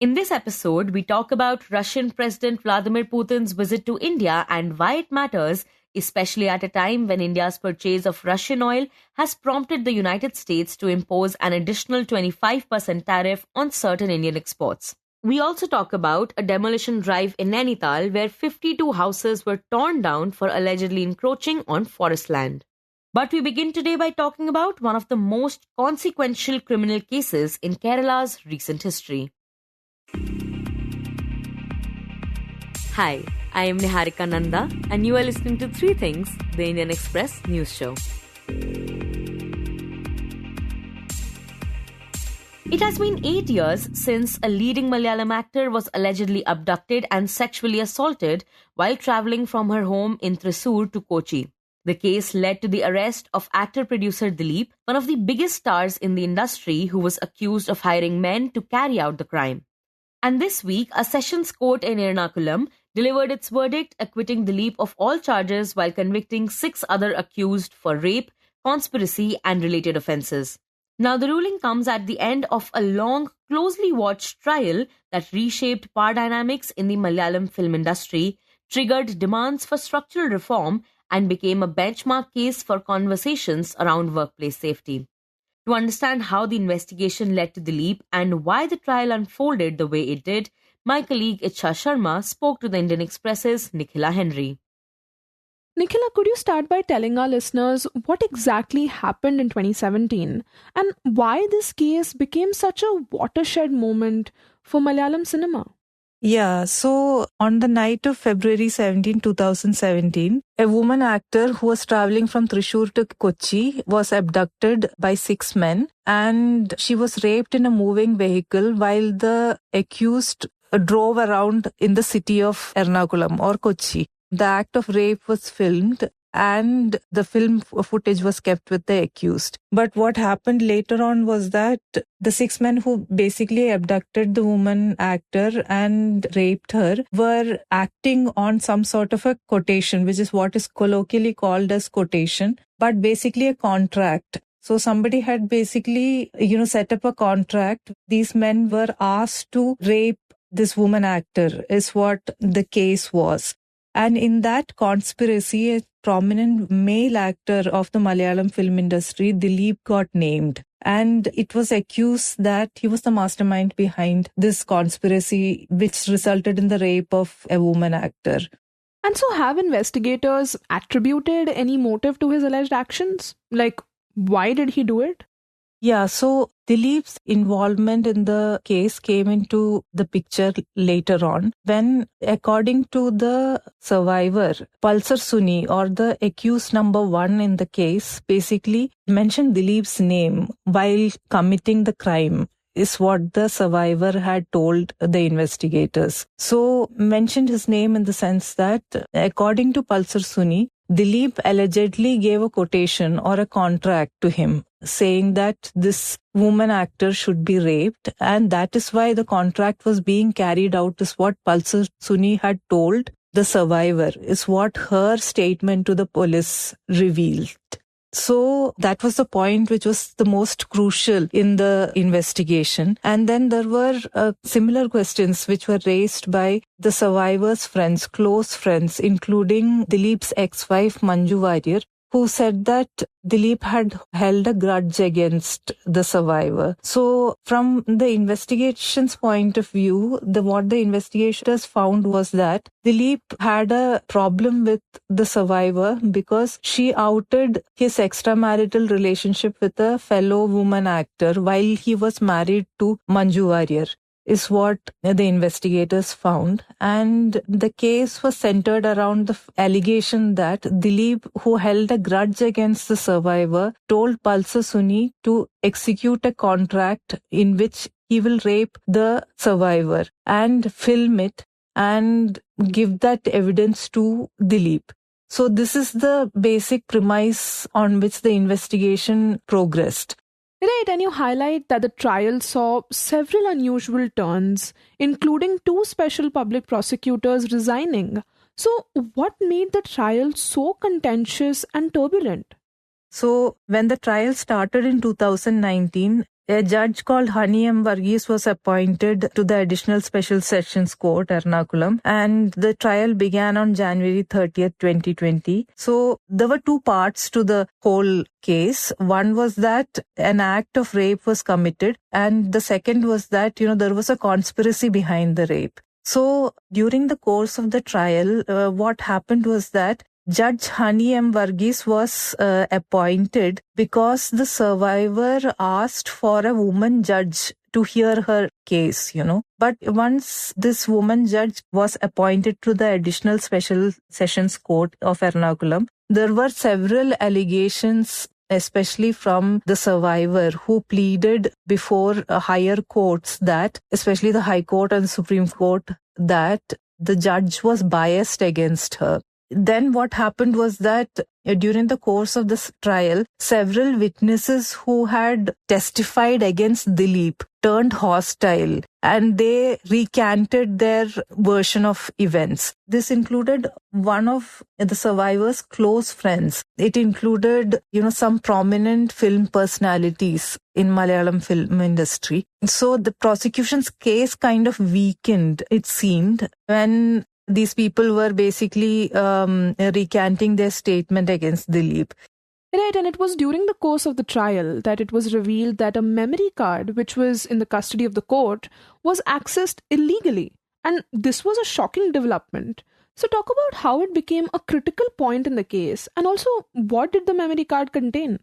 In this episode, we talk about Russian President Vladimir Putin's visit to India and why it matters, especially at a time when India's purchase of Russian oil has prompted the United States to impose an additional 25% tariff on certain Indian exports. We also talk about a demolition drive in Nainital where 52 houses were torn down for allegedly encroaching on forest land. But we begin today by talking about one of the most consequential criminal cases in Kerala's recent history. Hi, I am Niharika Nanda and you are listening to Three Things, the Indian Express news show. It has been 8 years since a leading Malayalam actor was allegedly abducted and sexually assaulted while travelling from her home in Thrissur to Kochi. The case led to the arrest of actor-producer Dileep, one of the biggest stars in the industry who was accused of hiring men to carry out the crime. And this week, a sessions court in Ernakulam delivered its verdict acquitting Dileep of all charges while convicting 6 other accused for rape, conspiracy and related offences. Now, the ruling comes at the end of a long, closely watched trial that reshaped power dynamics in the Malayalam film industry, triggered demands for structural reform and became a benchmark case for conversations around workplace safety. To understand how the investigation led to Dileep and why the trial unfolded the way it did, my colleague Icha Sharma spoke to the Indian Express's Nikhila Henry. Nikhila, could you start by telling our listeners what exactly happened in 2017 and why this case became such a watershed moment for Malayalam cinema? Yeah, so on the night of February 17, 2017, a woman actor who was traveling from Thrissur to Kochi was abducted by 6 men and she was raped in a moving vehicle while the accused drove around in the city of Ernakulam or Kochi. The act of rape was filmed and the film footage was kept with the accused. But what happened later on was that the 6 men who basically abducted the woman actor and raped her were acting on some sort of a quotation, which is what is colloquially called as quotation, but basically a contract. So somebody had basically, set up a contract. These men were asked to rape this woman actor is what the case was. And in that conspiracy, a prominent male actor of the Malayalam film industry, Dileep, got named. And it was accused that he was the mastermind behind this conspiracy, which resulted in the rape of a woman actor. And so have investigators attributed any motive to his alleged actions? Like, why did he do it? Yeah, so Dileep's involvement in the case came into the picture later on when, according to the survivor, Pulsar Suni, or the accused number 1 in the case, basically mentioned Dileep's name while committing the crime, is what the survivor had told the investigators. So mentioned his name in the sense that, according to Pulsar Suni, Dileep allegedly gave a quotation or a contract to him saying that this woman actor should be raped, and that is why the contract was being carried out, is what Pulsar Suni had told the survivor, is what her statement to the police revealed. So that was the point which was the most crucial in the investigation. And then there were similar questions which were raised by the survivor's friends, close friends, including Dileep's ex-wife Manju Warrier, who said that Dileep had held a grudge against the survivor. So from the investigation's point of view, what the investigators found was that Dileep had a problem with the survivor because she outed his extramarital relationship with a fellow woman actor while he was married to Manju Warrier, is what the investigators found. And the case was centered around the allegation that Dileep, who held a grudge against the survivor, told Pulsar Suni to execute a contract in which he will rape the survivor and film it and give that evidence to Dileep. So this is the basic premise on which the investigation progressed. Right, and you highlight that the trial saw several unusual turns, including 2 special public prosecutors resigning. So, what made the trial so contentious and turbulent? So, when the trial started in 2019, a judge called Hani M. Varghese was appointed to the Additional Special Sessions Court, Ernakulam, and the trial began on January 30th, 2020. So there were two parts to the whole case. One was that an act of rape was committed, and the second was that, there was a conspiracy behind the rape. So during the course of the trial, what happened was that Judge Hani M. Varghese was appointed because the survivor asked for a woman judge to hear her case, But once this woman judge was appointed to the Additional Special Sessions Court of Ernakulam, there were several allegations, especially from the survivor, who pleaded before higher courts that, especially the High Court and Supreme Court, that the judge was biased against her. Then what happened was that during the course of this trial, several witnesses who had testified against Dileep turned hostile and they recanted their version of events. This included one of the survivor's close friends. It included, some prominent film personalities in Malayalam film industry. So the prosecution's case kind of weakened, it seemed, when these people were basically recanting their statement against Dileep. Right, and it was during the course of the trial that it was revealed that a memory card, which was in the custody of the court, was accessed illegally. And this was a shocking development. So talk about how it became a critical point in the case, and also what did the memory card contain?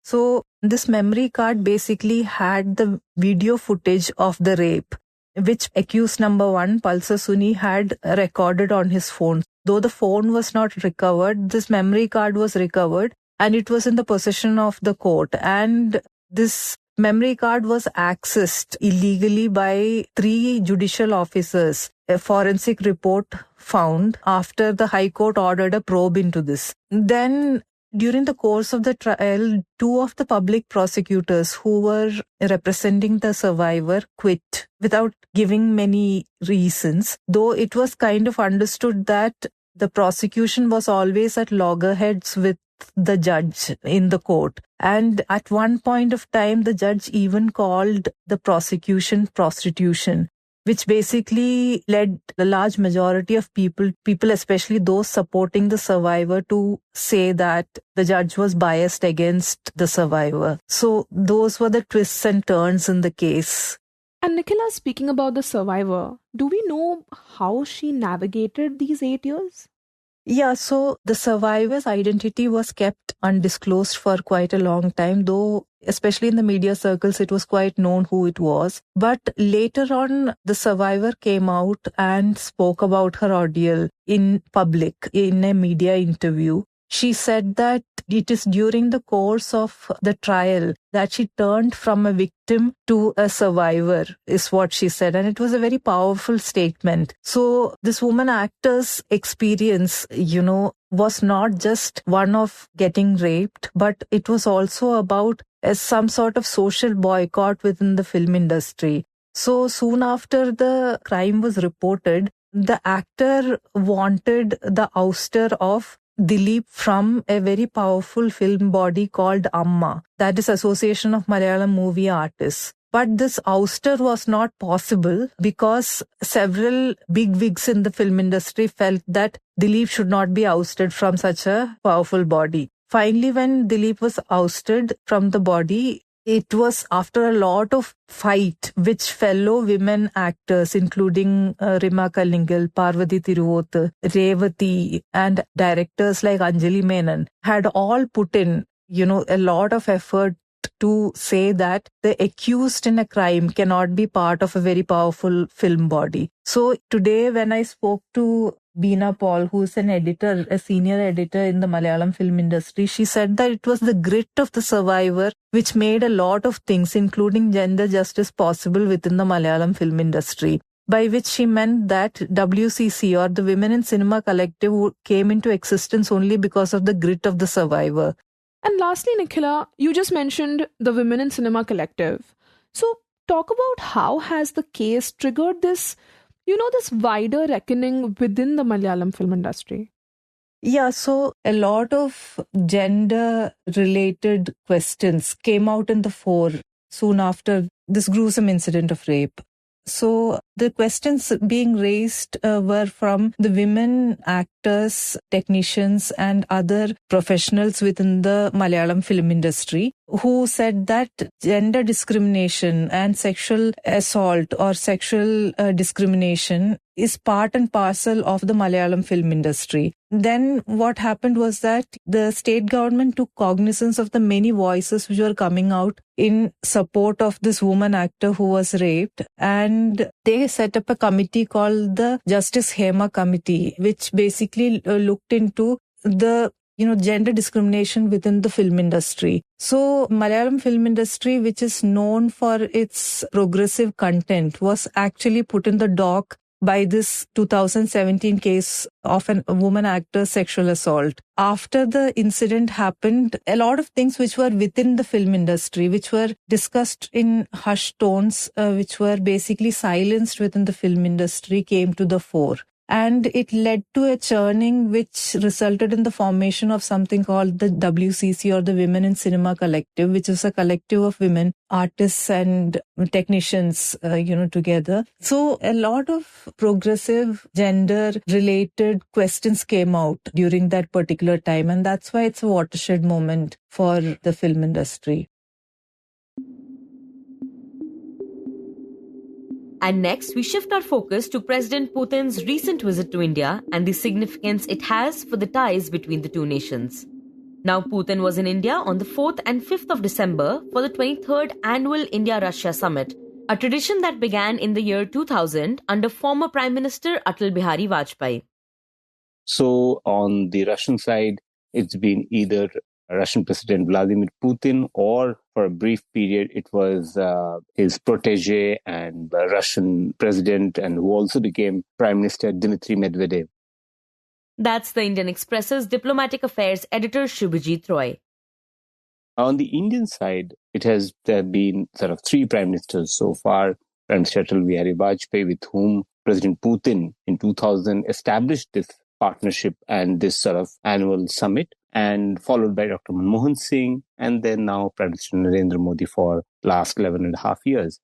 So this memory card basically had the video footage of the rape, which accused number 1, Pulsar Suni, had recorded on his phone. Though the phone was not recovered, this memory card was recovered and it was in the possession of the court. And this memory card was accessed illegally by 3 judicial officers. A forensic report found after the High Court ordered a probe into this. Then during the course of the trial, 2 of the public prosecutors who were representing the survivor quit without giving many reasons, though it was kind of understood that the prosecution was always at loggerheads with the judge in the court. And at one point of time, the judge even called the prosecution prostitution, which basically led the large majority of people, especially those supporting the survivor, to say that the judge was biased against the survivor. So those were the twists and turns in the case. And Nikhila, speaking about the survivor, do we know how she navigated these 8 years? Yeah, so the survivor's identity was kept undisclosed for quite a long time, though especially in the media circles, it was quite known who it was. But later on, the survivor came out and spoke about her ordeal in public in a media interview. She said that it is during the course of the trial that she turned from a victim to a survivor, is what she said. And it was a very powerful statement. So this woman actor's experience, was not just one of getting raped, but it was also about some sort of social boycott within the film industry. So soon after the crime was reported, the actor wanted the ouster of Dileep from a very powerful film body called AMMA, that is Association of Malayalam Movie Artists. But this ouster was not possible because several bigwigs in the film industry felt that Dileep should not be ousted from such a powerful body. Finally, when Dileep was ousted from the body, it was after a lot of fight which fellow women actors, including Rima Kallingal, Parvati Tiruvothu, Revati, and directors like Anjali Menon had all put in, a lot of effort to say that the accused in a crime cannot be part of a very powerful film body. So today, when I spoke to Beena Paul, who's an editor, a senior editor in the Malayalam film industry, she said that it was the grit of the survivor which made a lot of things, including gender justice, possible within the Malayalam film industry. By which she meant that WCC, or the Women in Cinema Collective, came into existence only because of the grit of the survivor. And lastly, Nikhila, you just mentioned the Women in Cinema Collective. So talk about how has the case triggered this, this wider reckoning within the Malayalam film industry? Yeah, so a lot of gender-related questions came out in the fore soon after this gruesome incident of rape. So the questions being raised were from the women actors, technicians, and other professionals within the Malayalam film industry who said that gender discrimination and sexual assault or sexual discrimination is part and parcel of the Malayalam film industry. Then what happened was that the state government took cognizance of the many voices which were coming out in support of this woman actor who was raped, and they set up a committee called the Justice Hema Committee, which basically looked into the gender discrimination within the film industry. So Malayalam film industry, which is known for its progressive content, was actually put in the dock by this 2017 case of a woman actor's sexual assault. After the incident happened, a lot of things which were within the film industry, which were discussed in hushed tones, which were basically silenced within the film industry, came to the fore. And it led to a churning which resulted in the formation of something called the WCC, or the Women in Cinema Collective, which is a collective of women artists and technicians, together. So a lot of progressive gender-related questions came out during that particular time, and that's why it's a watershed moment for the film industry. And next, we shift our focus to President Putin's recent visit to India and the significance it has for the ties between the two nations. Now, Putin was in India on the 4th and 5th of December for the 23rd Annual India-Russia Summit, a tradition that began in the year 2000 under former Prime Minister Atal Bihari Vajpayee. So, on the Russian side, it's been either Russian President Vladimir Putin, or for a brief period, it was his protege and Russian president, and who also became Prime Minister, Dmitry Medvedev. That's the Indian Express's diplomatic affairs editor, Shubhajit Roy. On the Indian side, it has been sort of three prime ministers so far. Prime Minister Atal Bihari Vajpayee, with whom President Putin in 2000 established this partnership and this sort of annual summit, and followed by Dr. Manmohan Singh, and then now Prime Minister Narendra Modi for last 11 and a half years.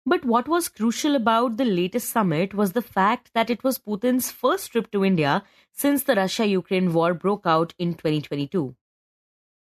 But what was crucial about the latest summit was the fact that it was Putin's first trip to India since the Russia-Ukraine war broke out in 2022.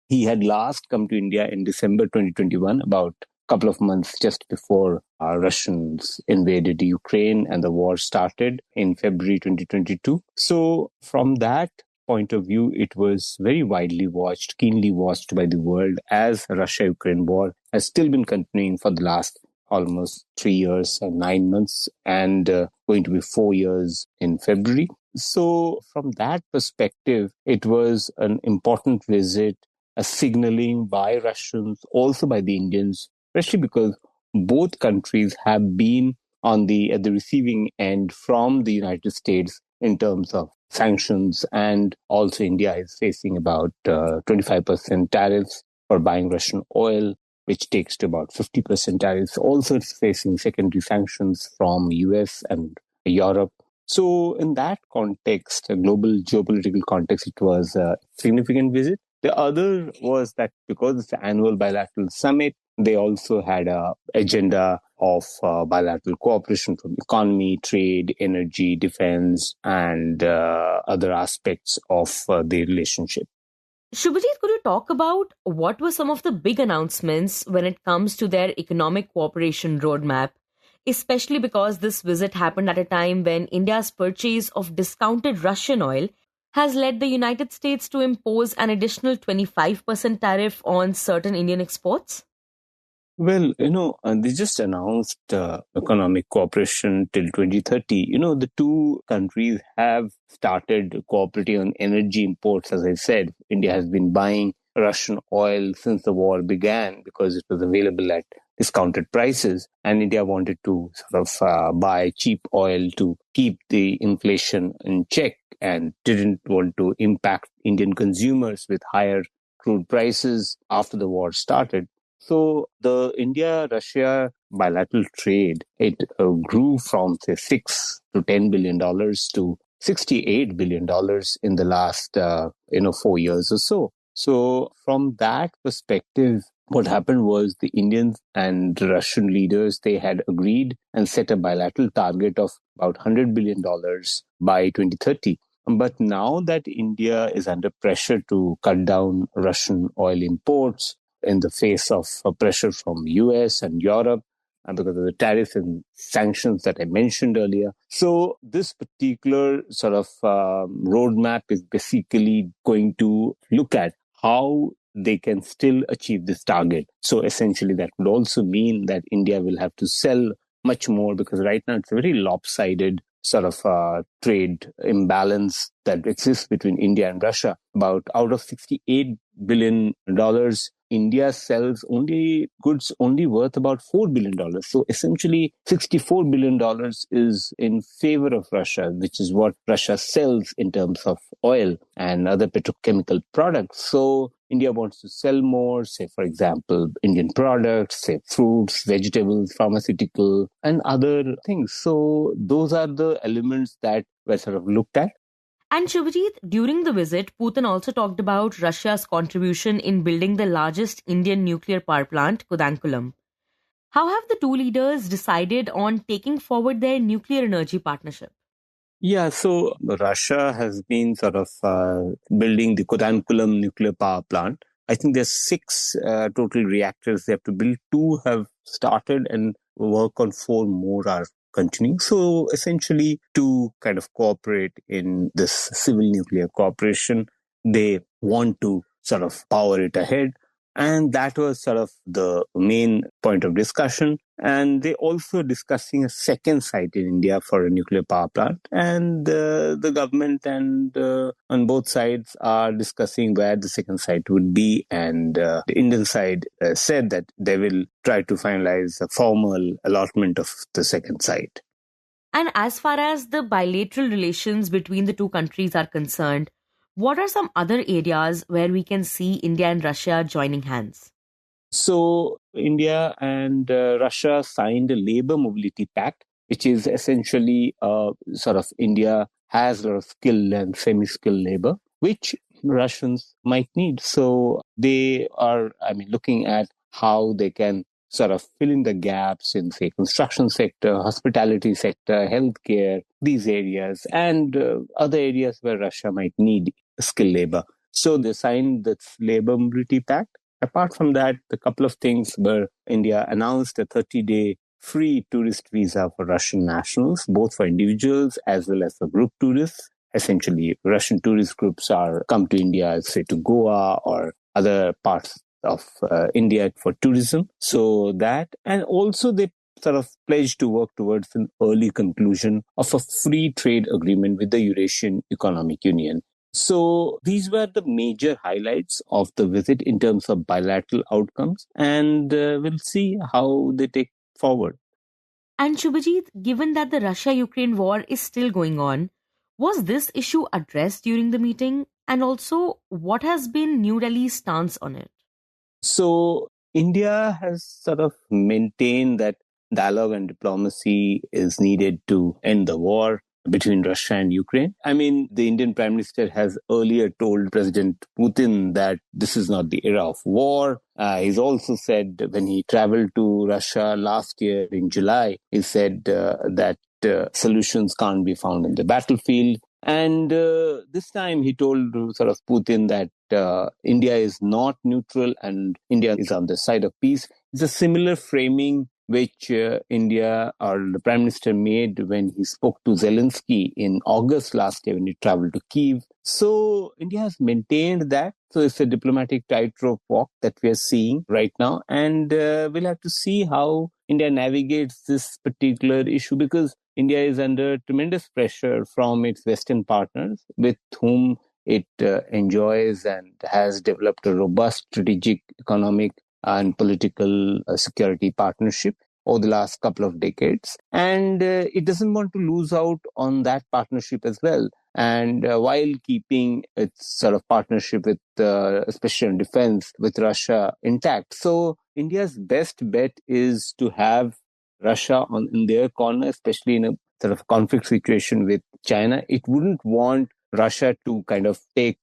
He had last come to India in December 2021, about a couple of months just before Russians invaded Ukraine and the war started in February 2022. So from that point of view, it was very widely watched, keenly watched by the world, as the Russia-Ukraine war has still been continuing for the last almost 3 years and 9 months, and going to be 4 years in February. So from that perspective, it was an important visit, a signaling by Russians, also by the Indians, especially because both countries have been at the receiving end from the United States in terms of sanctions, and also India is facing about 25% tariffs for buying Russian oil, which takes to about 50% tariffs. Also, it's facing secondary sanctions from US and Europe. So in that context, a global geopolitical context, it was a significant visit. The other was that because it's an annual bilateral summit, they also had an agenda of bilateral cooperation from economy, trade, energy, defense, and other aspects of the relationship. Shubhajit, could you talk about what were some of the big announcements when it comes to their economic cooperation roadmap, especially because this visit happened at a time when India's purchase of discounted Russian oil has led the United States to impose an additional 25% tariff on certain Indian exports? Well, they just announced economic cooperation till 2030. The two countries have started cooperating on energy imports. As I said, India has been buying Russian oil since the war began because it was available at discounted prices, and India wanted to sort of buy cheap oil to keep the inflation in check and didn't want to impact Indian consumers with higher crude prices after the war started. So the India-Russia bilateral trade, it grew from, say, $6 to $10 billion to $68 billion in the last, 4 years or so. So from that perspective, what happened was the Indians and Russian leaders, they had agreed and set a bilateral target of about $100 billion by 2030. But now that India is under pressure to cut down Russian oil imports in the face of pressure from US and Europe, and because of the tariffs and sanctions that I mentioned earlier. So this particular sort of roadmap is basically going to look at how they can still achieve this target. So essentially that would also mean that India will have to sell much more, because right now it's a very lopsided sort of trade imbalance that exists between India and Russia. About out of $68 billion, India sells only goods only worth about $4 billion. So essentially $64 billion is in favor of Russia, which is what Russia sells in terms of oil and other petrochemical products. So India wants to sell more, say, for example, Indian products, say, fruits, vegetables, pharmaceutical, and other things. So those are the elements that were sort of looked at. And Shubhajit, during the visit, Putin also talked about Russia's contribution in building the largest Indian nuclear power plant, Ernakulam. How have the two leaders decided on taking forward their nuclear energy partnership? Yeah, so Russia has been sort of building the Ernakulam nuclear power plant. I think there's 6 total reactors they have to build. 2 have started and work on 4 more are continuing. So essentially, to kind of cooperate in this civil nuclear cooperation, they want to sort of power it ahead. And that was sort of the main point of discussion. And they also discussing a second site in India for a nuclear power plant. And the government and on both sides are discussing where the second site would be. And the Indian side said that they will try to finalize a formal allotment of the second site. And as far as the bilateral relations between the two countries are concerned, what are some other areas where we can see India and Russia joining hands? So India and Russia signed a labor mobility pact, which is essentially sort of India has a lot of skilled and semi-skilled labor, which Russians might need. So they are, looking at how they can sort of fill in the gaps in, say, construction sector, hospitality sector, healthcare, these areas, and other areas where Russia might need skilled labor. So they signed this labor mobility pact. Apart from that, a couple of things were India announced a 30-day free tourist visa for Russian nationals, both for individuals as well as for group tourists. Essentially, Russian tourist groups are come to India, say to Goa or other parts of India for tourism. So that, and also they sort of pledged to work towards an early conclusion of a free trade agreement with the Eurasian Economic Union. So these were the major highlights of the visit in terms of bilateral outcomes, and we'll see how they take forward. And Shubhajit, given that the Russia-Ukraine war is still going on, was this issue addressed during the meeting? And also, what has been New Delhi's stance on it? So India has sort of maintained that dialogue and diplomacy is needed to end the war between Russia and Ukraine. The Indian Prime Minister has earlier told President Putin that this is not the era of war. He's also said when he traveled to Russia last year in July, he said that solutions can't be found in the battlefield. And this time he told sort of Putin that India is not neutral and India is on the side of peace. It's a similar framing which India or the Prime Minister made when he spoke to Zelensky in August last year when he traveled to Kyiv. So India has maintained that. So it's a diplomatic tightrope walk that we are seeing right now. And we'll have to see how India navigates this particular issue, because India is under tremendous pressure from its Western partners with whom it enjoys and has developed a robust strategic, economic and political security partnership over the last couple of decades. And it doesn't want to lose out on that partnership as well. And while keeping its sort of partnership with, especially on defense, with Russia intact. So India's best bet is to have Russia in their corner, especially in a sort of conflict situation with China. It wouldn't want Russia to kind of take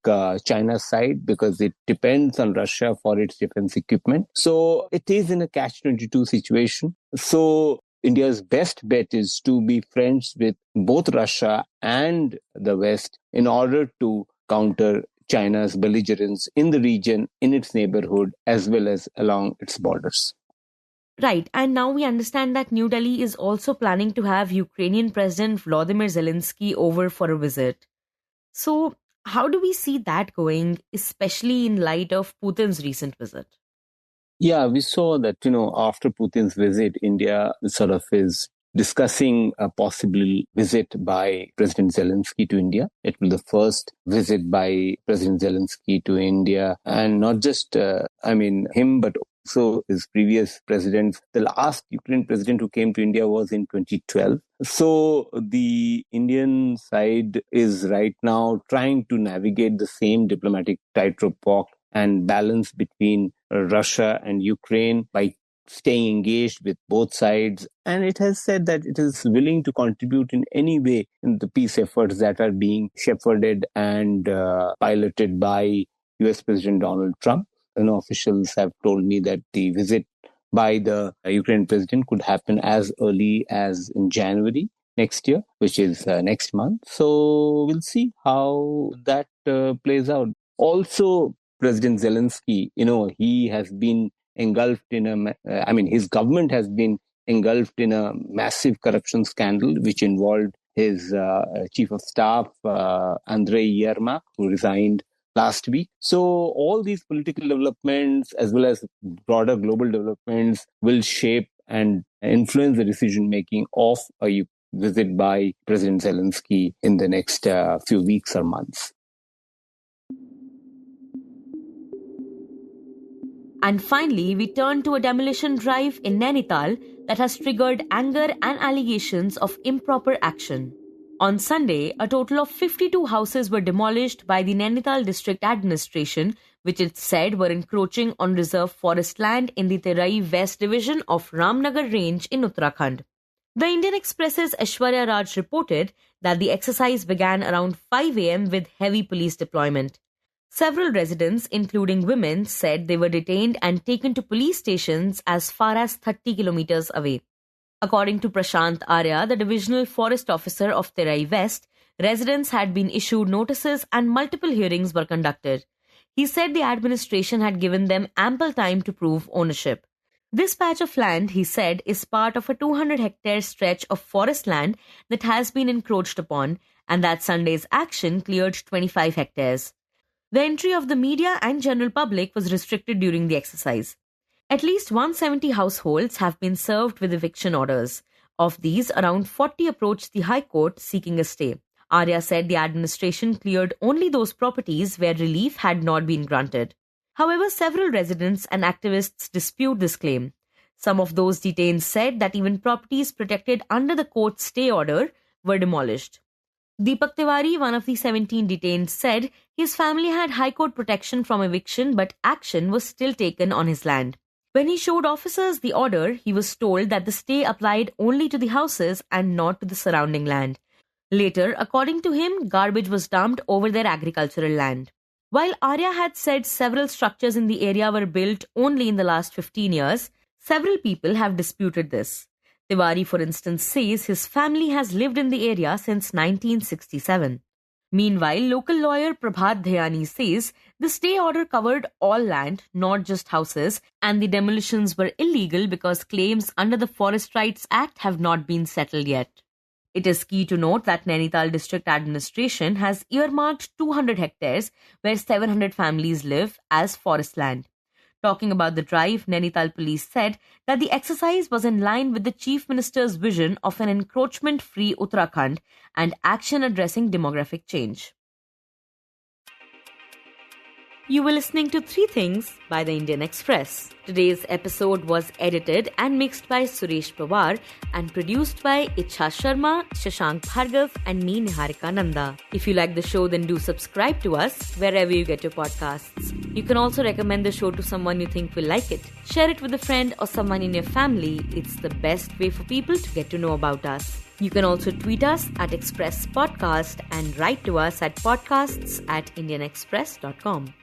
China's side because it depends on Russia for its defense equipment. So it is in a catch-22 situation. So India's best bet is to be friends with both Russia and the West in order to counter China's belligerence in the region, in its neighborhood, as well as along its borders. Right, and now we understand that New Delhi is also planning to have Ukrainian President Vladimir Zelensky over for a visit. So, how do we see that going, especially in light of Putin's recent visit? Yeah, we saw that, after Putin's visit, India sort of is discussing a possible visit by President Zelensky to India. It will be the first visit by President Zelensky to India, and not just, him, but also his previous presidents. The last Ukrainian president who came to India was in 2012. So the Indian side is right now trying to navigate the same diplomatic tightrope walk and balance between Russia and Ukraine by staying engaged with both sides. And it has said that it is willing to contribute in any way in the peace efforts that are being shepherded and piloted by US President Donald Trump. Officials have told me that the visit by the Ukrainian president could happen as early as in January next year, which is next month. So we'll see how that plays out. Also, President Zelensky, he has been engulfed in his government has been engulfed in a massive corruption scandal, which involved his chief of staff, Andrei Yermak, who resigned last week. So all these political developments, as well as broader global developments, will shape and influence the decision-making of a visit by President Zelensky in the next few weeks or months. And finally, we turn to a demolition drive in Nainital that has triggered anger and allegations of improper action. On Sunday, a total of 52 houses were demolished by the Nainital District Administration, which it said were encroaching on reserve forest land in the Terai West Division of Ramnagar Range in Uttarakhand. The Indian Express's Aishwarya Raj reported that the exercise began around 5 a.m. with heavy police deployment. Several residents, including women, said they were detained and taken to police stations as far as 30 kilometers away. According to Prashant Arya, the divisional forest officer of Terai West, residents had been issued notices and multiple hearings were conducted. He said the administration had given them ample time to prove ownership. This patch of land, he said, is part of a 200-hectare stretch of forest land that has been encroached upon, and that Sunday's action cleared 25 hectares. The entry of the media and general public was restricted during the exercise. At least 170 households have been served with eviction orders. Of these, around 40 approached the High Court seeking a stay. Arya said the administration cleared only those properties where relief had not been granted. However, several residents and activists dispute this claim. Some of those detained said that even properties protected under the court's stay order were demolished. Deepak Tiwari, one of the 17 detained, said his family had High Court protection from eviction, but action was still taken on his land. When he showed officers the order, he was told that the stay applied only to the houses and not to the surrounding land. Later, according to him, garbage was dumped over their agricultural land. While Arya had said several structures in the area were built only in the last 15 years, several people have disputed this. Tiwari, for instance, says his family has lived in the area since 1967. Meanwhile, local lawyer Prabhat Dhyani says the stay order covered all land, not just houses, and the demolitions were illegal because claims under the Forest Rights Act have not been settled yet. It is key to note that Nainital District Administration has earmarked 200 hectares where 700 families live as forest land. Talking about the drive, Nainital police said that the exercise was in line with the Chief Minister's vision of an encroachment-free Uttarakhand and action addressing demographic change. You were listening to 3 Things by the Indian Express. Today's episode was edited and mixed by Suresh Pawar and produced by Ichha Sharma, Shashank Bhargav and me, Niharika Nanda. If you like the show, then do subscribe to us wherever you get your podcasts. You can also recommend the show to someone you think will like it. Share it with a friend or someone in your family. It's the best way for people to get to know about us. You can also tweet us at Express Podcast and write to us at podcasts@indianexpress.com.